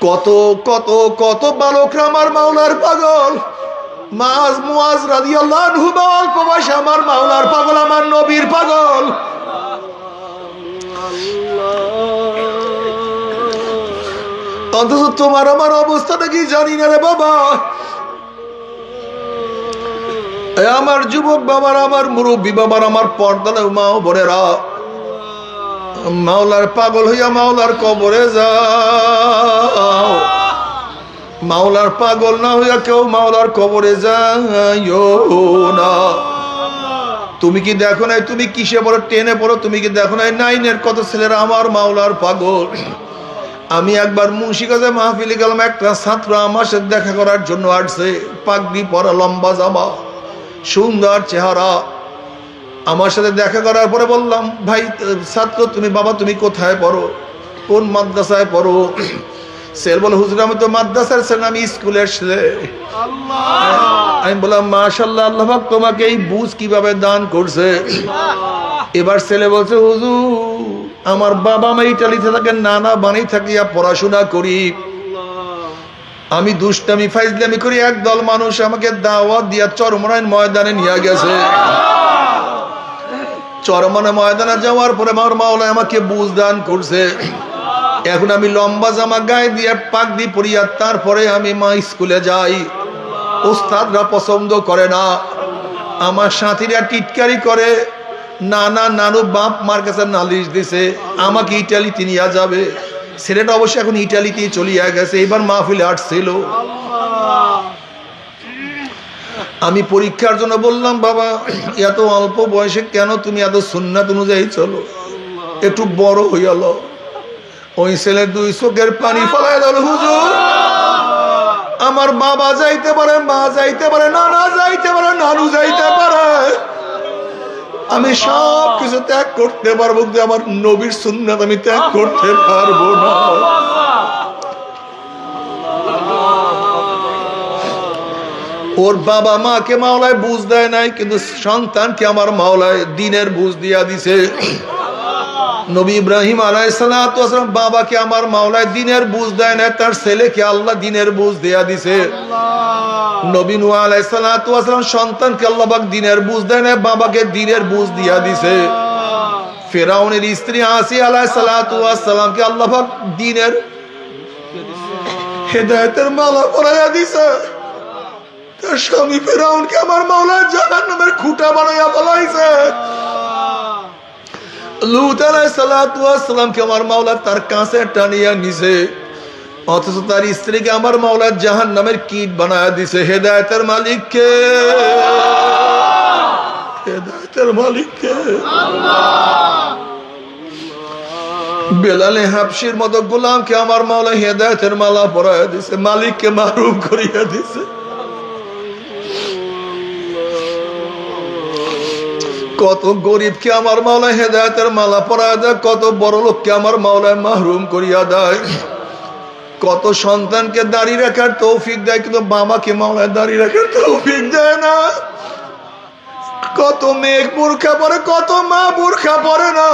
কত কত কত বালকরা আমার মাওলার পাগল। মুআজ রাদিয়াল্লাহু আনহু অল্প বয়সে আমার মাওলার পাগল, আমার নবীর পাগল। অথচ তোমার আমার অবস্থাটা কি জানি না রে বাবা। আমার যুবক বাবার, আমার মুরব্বী বাবার, আমার পর্দার মা বোনেরা, মাওলার পাগল হইয়া মাওলার কবরে যাও। মাওলার পাগল না হইয়া কেউ মাওলার কবরে যাইও না। তুমি কি দেখো নাই, তুমি কিসে পড়ো, টেনে পড়ো, তুমি কি দেখো নাই 9-এর কত ছেলেরা আমার মাওলার পাগল। আমি একবার মুন্সিগঞ্জে মাহফিলে গেলাম, একটা ছাত্র আমার সাথে দেখা করার জন্য আসছে, পাগড়ি পরা, লম্বা জামা, সুন্দর চেহারা। আমার সাথে দেখা করার পরে বললাম, ভাই ছাত্র তুমি, বাবা তুমি কোথায় পড়ো, কোন মাদ্রাসায় পড়ো? ছেলে বলে, হুজুর আমি তো মাদ্রাসার ছেলে, আমি স্কুলের ছেলে। আমি বললাম, মাশাআল্লাহ, আল্লাহ পাক তোমাকে এই বুঝ কিভাবে দান করছে। এবার ছেলে বলছে, হুজুর আমার বাবা মা ইটালিতে থাকে, নানা বাড়ি থাকিয়া পড়াশোনা করি, আমি দুষ্টামি ফাইজলামি করি, একদল মানুষ আমাকে দাওয়াত দিয়া চরমরাইন ময়দানে নিয়ে গেছে। চরমনে ময়দানে যাওয়ার পরে আমার মাওলা আমাকে বুঝ দান করছে। এখন আমি লম্বা জামা গায়ে দিয়ে পাক দিয়ে পড়িয়া তারপরে আমি মা স্কুলে যাই। ওস্তাদরা পছন্দ করে না, আমার সাথীরা টিটকারি করে, নানা নানু বাপ মার কাছে নালিশ দিছে আমাকে ইটালিতে নিয়ে যাবে। ছেলেটা অবশ্য এখন ইটালিতে চলিয়া গেছে, এবার মাহফিলে আসছিল। আমি পরীক্ষার জন্য বললাম, বাবা এত অল্প বয়সে কেন তুমি এত সুন্নাত অনুযায়ী চলো, একটু বড় হইয়াল। ওই ছেলে দুই চোখের পানি ফেলায় দিল, হুজুর আমার বাবা যাইতে পারে, মা যাইতে পারে, নানা যাইতে পারে, নানু যাইতে পারে, আমি সব কিছু ত্যাগ করতে পারবো, কিন্তু আমার নবীর সুন্নাত আমি ত্যাগ করতে পারবো না। ওর বাবা মাকে মাওলায় বুঝ দেয় নাই, কিন্তু সন্তানকে আমার মাওলায় দিনের বুঝ দিয়া দিছে। নবী ইব্রাহিম আলাইহিস সালাতু ওয়াস সালাম বাবাকে আমার মাওলায় দিনের বুঝ দেয় না, তার ছেলেকে আল্লাহ দিনের বুঝ দেয়া দিছে। নবী নূহ আলাইহিস সালাতু ওয়াস সালাম সন্তানকে আল্লাহ পাক দিনের বুঝ দেয় না, বাবাকে দিনের বুঝ দিয়া দিছে। ফিরআউনের স্ত্রী আসিয়া আলাইহিস সালাতু ওয়াস সালামকে আল্লাহ পাক দিনের হেদায়েতের মালা পরাইয়া দিছে। তার স্বামী ফিরআউনকে আমার মাওলা জাহান্নামের খুঁটা বানাইয়া ফেলাইছে। লূত আলাইহিস সালাতু ওয়াস সালামকে আমার মাওলা তার কাছে টানিয়া নিছে, অথচ তার স্ত্রীকে আমার মাওলা জাহান্নামের কীট বানায়া দিছে। হেদায়েতের মালিক কে? হেদায়েতের মালিক কে? আল্লাহ। বেলালে হাবশির মতো গোলামকে আমার মাওলা হেদায়েতের মালা পরায়া দিছে, মালিককে মাহরুম করিয়া দিছে। কত গরিবকে আমার মাওলা হেদায়েতের মালা পরায়া দেয়, কত বড় লোককে আমার মাওলায় মাহরুম করিয়া দেয়। কত সন্তানকে দাড়ি রাখার তৌফিক দেয়, কিন্তু বাবাকে মাওলায় দাড়ি রাখার তৌফিক দেয় না। কত মেয়ে বোরখা পরে, কত মা বোরখা পরে না।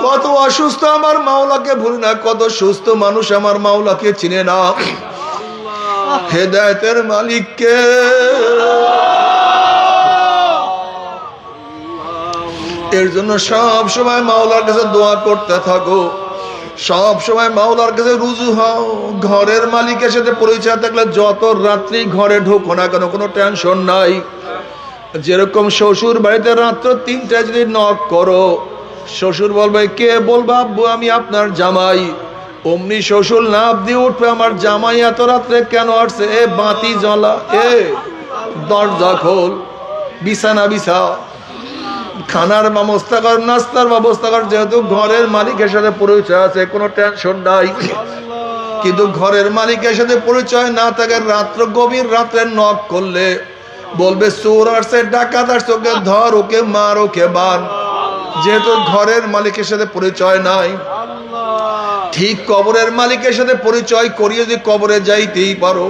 কত অসুস্থ আমার মাওলাকে ভুলে না, কত সুস্থ মানুষ আমার মাওলাকে চিনে না। হেদায়েতের মালিক কে? এর জন্য সব সময় মাওলার কাছে দোয়া করতে থাকো, সব সময় মাওলার কাছে রুজু হও। ঘরের মালিকের সাথে পরিচয় থাকলে যত রাত্রি ঘরে ঢোকো না কেন কোনো টেনশন নাই। যেরকম শ্বশুর বাড়িতে রাত্র 3টায় যদি নক করো, শ্বশুর বলবে কে? বলবে আব্বু আমি আপনার জামাই। অমনি শ্বশুর লাফ দিয়ে উঠবে, আমার জামাই এত রাত্রে কেন আসছে? এ বাতি জ্বলা, এ দরজা খোল, বিছানা বিছা, খানার ব্যবস্থা কর, নাস্তার ব্যবস্থা কর। যেহেতু ঘরের মালিকের সাথে পরিচয় আছে কোনো টেনশন নাই। কিন্তু ঘরের মালিকের সাথে পরিচয় না থাকে, রাত্র গভীর রাত্রে নক করলে বলবে চোর আসছে, ডাকাত আসছে, ওকে ধর, ওকে মার, ওকে বান। যেহেতু ঘরের মালিকের সাথে পরিচয় নাই, ঠিক কবরের মালিকের সাথে পরিচয় করিয়ে যদি কবরে যাইতেই পারো,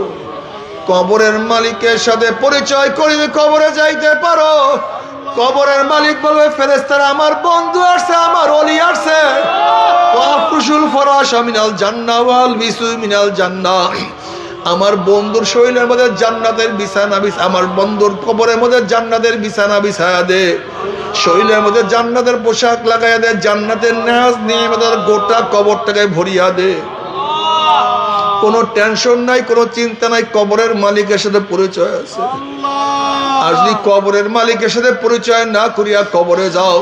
কবরের মালিকের সাথে পরিচয় করিয়ে কবরে যাইতে পারো, কবরের মালিক বলবে ফেরেশতারা আমার বন্ধু আসছে, আমার ওলি আসছে। ওয়াফরুশুল ফরাশা মিনাল জান্নাহ ওয়াল বিসু মিনাল জান্নাহ। আমার বন্ধুর শরীরের মধ্যে জান্নাতের বিছানা আমার বন্ধুর কবরের মধ্যে জান্নাতের বিছানা বিছায়া দে, শরীরের মধ্যে জান্নাতের পোশাক লাগাইয়া দে, জান্নাতের নাজ নিয়ে গোটা কবরটাকে ভরিয়া দে। কোনো টেনশন নাই, কোনো চিন্তা নাই, কবরের মালিকের সাথে পরিচয় আছে। আর যদি কবরের মালিকের সাথে পরিচয় না করিয়া কবরে যাও,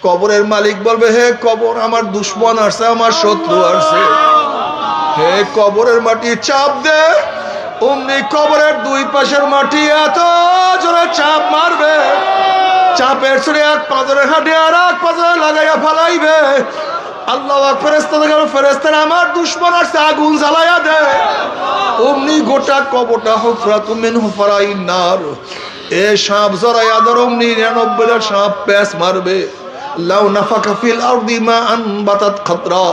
কবরের মালিক বলবে হে কবর আমার দুশ্মন আসছে, আমার শত্রু আসছে, হে কবরের মাটি চাপ দে। অমনি কবরের দুই পাশের মাটি এত জোরে চাপ মারবে, চাপের ছড়ে এক পাথরে হাঁটে আর এক পাথরে লাগাইয়া ফালাইবে। আল্লাহ ফেরেশতারা আমার দুশ্মন আসছে, আগুন জ্বালাইয়া দে। অমনি গোটা কবরটা হুফরাতুম মিন হুফরাইন নার, এ সাপ জড়াইয়া ধর। অমনি 99টা সাপ প্যাঁচ মারবে। লাউ নাফাকা ফিল আরদি মা আনবাতাত খাতরা।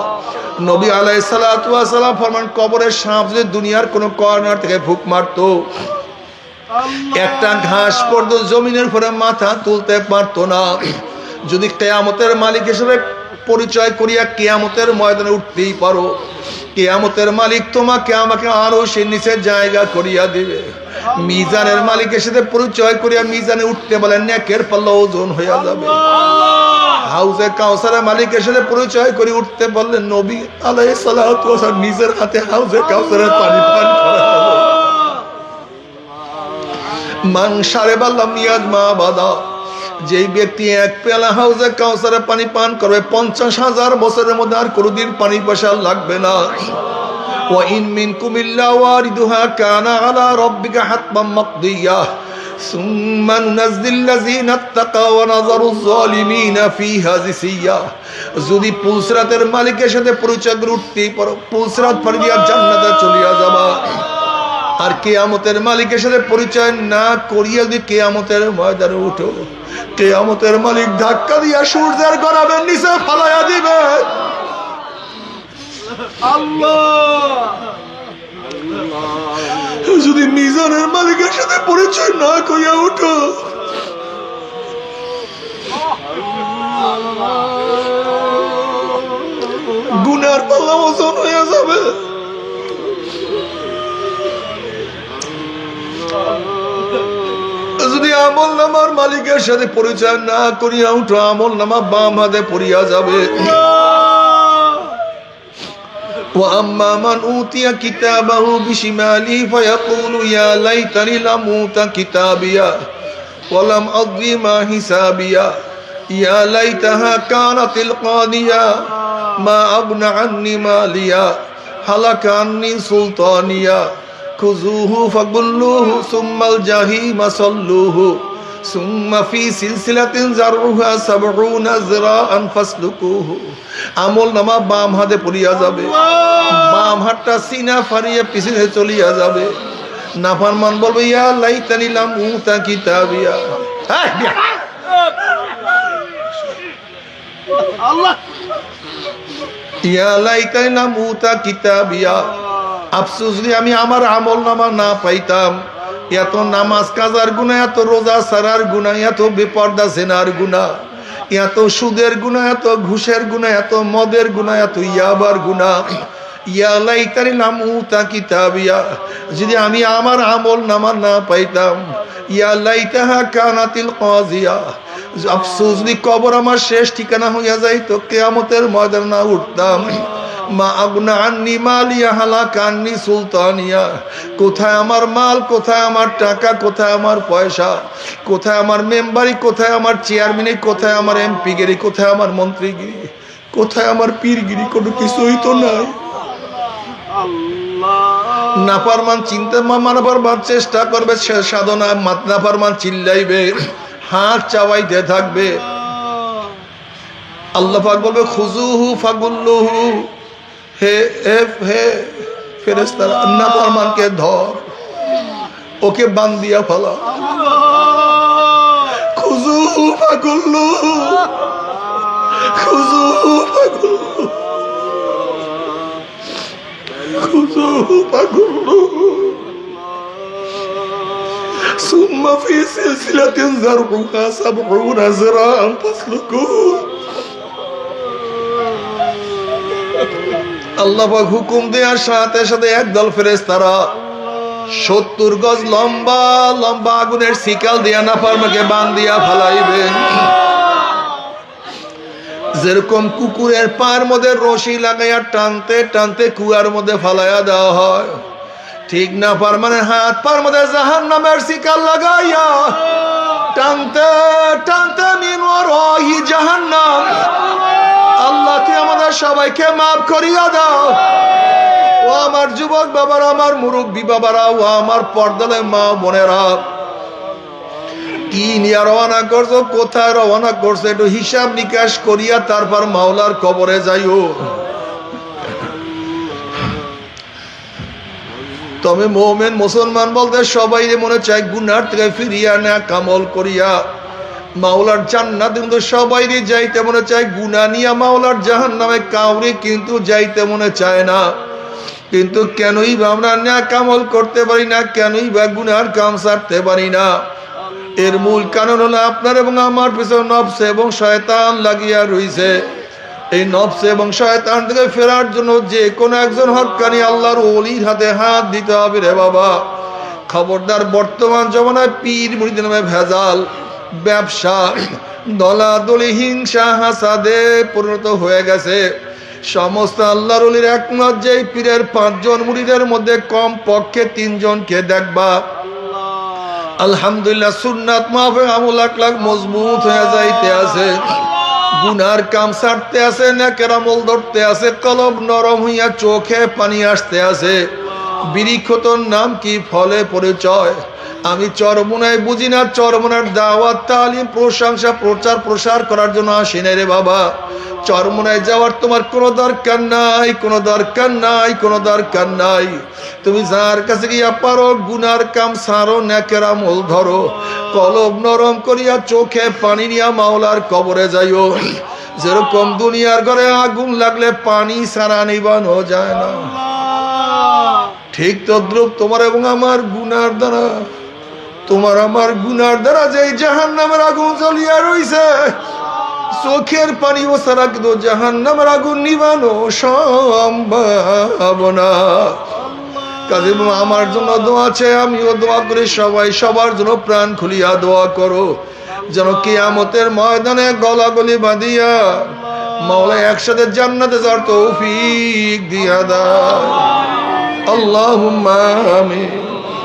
নবী আলাইহিস সালাতু ওয়াস সালাম ফরমান কবরের সাপ যদি দুনিয়ার কোন কর্নার থেকে ফুক মারতো, একটা ঘাস পর্যন্ত জমিনের উপরে মাথা তুলতে পারতো না। যদি কিয়ামতের মালিক হিসেবে পরিচয় করিয়া কিয়ামতের ময়দানে উঠতেই পারো, কিয়ামতের মালিক তোমাকে আমাকে আরো সে নিচে জায়গা করিয়া দিবে। মিজানের মালিকের সাথে পরিচয় করিয়া মিজানে উঠতে বলেন নেকের পাল্লা ওজন হইয়া যাবে। হাউজে কাউসারের মালিকের সাথে পরিচয় করে উঠতে বললেন নবী আলাইহিস সালাতু ওয়াস সালাম নিজের হাতে হাউজে কাউসারের পানি পান করা। মান শারিবা লাম ইয়াজমা বাদা, যেই ব্যক্তি এক পেয়ালা হাউজে কাউসারের পানি পান করবে 50,000 বছরের মধ্যে আর কোনোদিন পানি পয়সা লাগবে না। ওয়া ইন মিনকুম ইল্লা ওয়ারিদুহা কানা আলা রাব্বিকা হাতমান মাকদিয়া সুম্মা নুনাজ্জিল্লাযিনা ইত্তাকাউ ওয়া নাযারুয যালিমিনা ফিহা জিসিয়া। যদি পুলসরাতের মালিকের সাথে পরিচয় করে উঠতেই পারো, পুলসরাত পার দিয়া জান্নাতে চলিয়া যাবা। আর কিয়ামতের মালিকের সাথে পরিচয় না করিয়া যদি কিয়ামতের ময়দানে উঠো, কিয়ামতের মালিক ধাক্কা দিয়া সূর্যের গড়াবের নিচে ফালাইয়া দিবে। যদি মিজানের মালিকের সাথে পরিচয় না করিয়া উঠো, গুনার পাল্লা ওজন হয়ে যাবে। যদি আমল নামার মালিকের সাথে পরিচয় না করিয়া উঠো, আমল নামা বাম হাতে পড়িয়া যাবে। وأما من أوتي كتابه بشماله فيقول يا ليتني لم أوت كتابيا ولم أدر ما حسابيا يا ليتها كانت القاضية ما أغنى عني ماليا هلك عني سلطانيا خذوه فغلوه ثم الجحيم صلوه ثم في سلسلة ذرعها 70 ذراعا فاسلكوه। আমল নামা বাম হাতে পড়িয়া যাবে, বাম হাতটা সিনা ফাড়িয়ে পিছনে চলিয়া যাবে। নাফরমান বলবে ইয়া লাইতানি লাম উতা কিতাবিয়া, আল্লাহ ইয়া লাইতানি লাম উতা কিতাবিয়া, আফসোস যদি আমি আমার আমল নামা না পাইতাম। এত নামাজ কাজার গুনাহ, এত রোজা সারার গুনাহ, এত বেপরদা জেনার গুনাহ, এত সুদের গুনাহ, এত ঘুষের গুনাহ, এত মদের গুনাহ, এত ইয়াবার গুনাহ। ইয়া লাইতানি লাম উতা কিতাবিয়া, যদি আমি আমার আমল নামা না পাইতাম। ইয়া লাইতাহা কানাতিল কাজিয়া, আফসোস যদি কবর আমার শেষ ঠিকানা হইয়া যাইতো, কিয়ামতের ময়দানে না উঠতাম। মা আগনা আন্নি মালিয়া হালাকা আন্নি সুলতানিয়া, কোথায় আমার মাল, কোথায় আমার টাকা, কোথায় আমার পয়সা, কোথায় আমার মেম্বারি, কোথায় আমার চেয়ারম্যানি, কোথায় আমার এমপিগিরি, কোথায় আমার মন্ত্রীগিরি, কোথায় আমার পীরগিরি, কোনো কিছুই তো নাই। নাফরমান চিন্তা মানবার চেষ্টা করবে, সাধনা নাফরমান চিল্লাইবে, হাত চাওয়াইতে থাকবে। আল্লাহ পাক বলবে খুজুহু ফাগুল্লুহু, হে হে হে ফেরেশতারা নাফরমানকে ধর, ওকে বান্ধিয়া ফেলা। খুজুহু ফাগুল্লুহু, খুজুহু ফাগুল্লুহু, খুজুহু ফাগুল্লুহু সুম্মা ফি সিলসিলাতিন যারউহা 70 যিরাআন ফাসলুকুহু। আল্লাহ পাক হুকুম দেওয়ার সাথে সাথে একদল ফেরেশতারা 70 গজ লম্বা লম্বা আগুনের শিকল দিয়া নাফরমানকে বান্ধিয়া ফেলাইবে। যেরকম কুকুরের পায়ের মধ্যে রশি লাগাইয়া টানতে টানতে কুয়ার মধ্যে ফালাইয়া দেওয়া হয়, ঠিক নাফরমানের হাত পায়ের মধ্যে জাহান্নামের শিকল লাগাইয়া টানতে টানতে মিন ওয়ারাহি জাহান্নাম। আল্লাহ তুই আমাদের সবাইকে মাফ করিয়া দাও। ও আমার যুবক বাবারা, আমার মুরব্বী বাবারা, ও আমার পর্দালে মা বোনেরা, কি নিয়ে রওনা করছো, কোথায় রওনা করছো, একটু হিসাব নিকাশ করিয়া তারপর মাওলার কবরে যাইও। তবে মুমিন মুসলমান বলতে সবাই মনে চায় গুনার থেকে ফিরিয়া না কামল করিয়া মাওলার জান্নাত, কিন্তু সবাই যাইতে মনে চায় গুনাহ নিয়া মাওলার জাহান্নামে, কাউরে কিন্তু যাইতে মনে চায় না। কিন্তু কেনই বা আমরা না কামল করতে পারি না, কেনই বা গুনার কাম ছাড়তে পারি না? এর মূল কারণ হলো আপনার এবং আমার পিছনে নফস এবং শয়তান লাগিয়া রইছে। এই নফস এবং শয়তান থেকে ফেরার জন্য যে কোনো একজন হক্কানি আল্লাহর ওলির হাতে হাত দিতে হবে রে বাবা। খবরদার, বর্তমান জমানায় পীর মুরিদের নামে ভেজাল, ব্যবসা, দলাদলি, হিংসা, হাসাদে পরিণত হয়ে গেছে। সমস্ত আল্লাহর ওলির একমত যে পীরের 5 জন মুরিদের মধ্যে কম পক্ষে 3 জনকে দেখবা আলহামদুলিল্লাহ সুন্নাত মাহফিল আমল আখলাক মজবুত হয়ে যাইতে আছে, গুনার কাম ছাড়তে আছে, নেকের আমল ধরতে আছে, কলব নরম হইয়া চোখে পানি আসতে আছে। বিরিক্ষতর নাম কি, ফলে পরিচয়। আমি চরমোনায় বুঝি না, চরমোনার দাওয়াত তালিম প্রশংসা প্রচার প্রসার করার জন্য আসি না রে বাবা। চরমোনায় যাওয়ার তোমার কোনো দরকার নাই, কোনো দরকার নাই, কোনো দরকার নাই। তুমি যার কাছে গিয়া পারো গুনার কাম সারো, নেকের আমল ধরো, কলব নরম করিয়া চোখে পানি নিয়া মাওলার কবরে যাইও। যেরকম দুনিয়ার ঘরে আগুন লাগলে পানি ছাড়া নিবানো যায় না, ঠিক তদ্রুপ তোমার এবং আমার গুনার দ্বারা, তোমার আমার গুনার দ্বারা যে জাহান্নামের আগুন জ্বলিয়া রইছে, চোখের পানি ও ছাড়া কিন্তু জাহান্নামের আগুন নিবানো সম্ভব না। কাজে আমার জন্য দোয়া আছে, আমিও দোয়া করি, সবাই সবার জন্য প্রাণ খুলিয়া দোয়া করো, যেন কিয়ামতের ময়দানে গলাগলি বাঁধিয়া মাওলা একসাথে জান্নাতে যাওয়ার তৌফিক দিয়া দাও। আল্লাহুম্মা আমিন।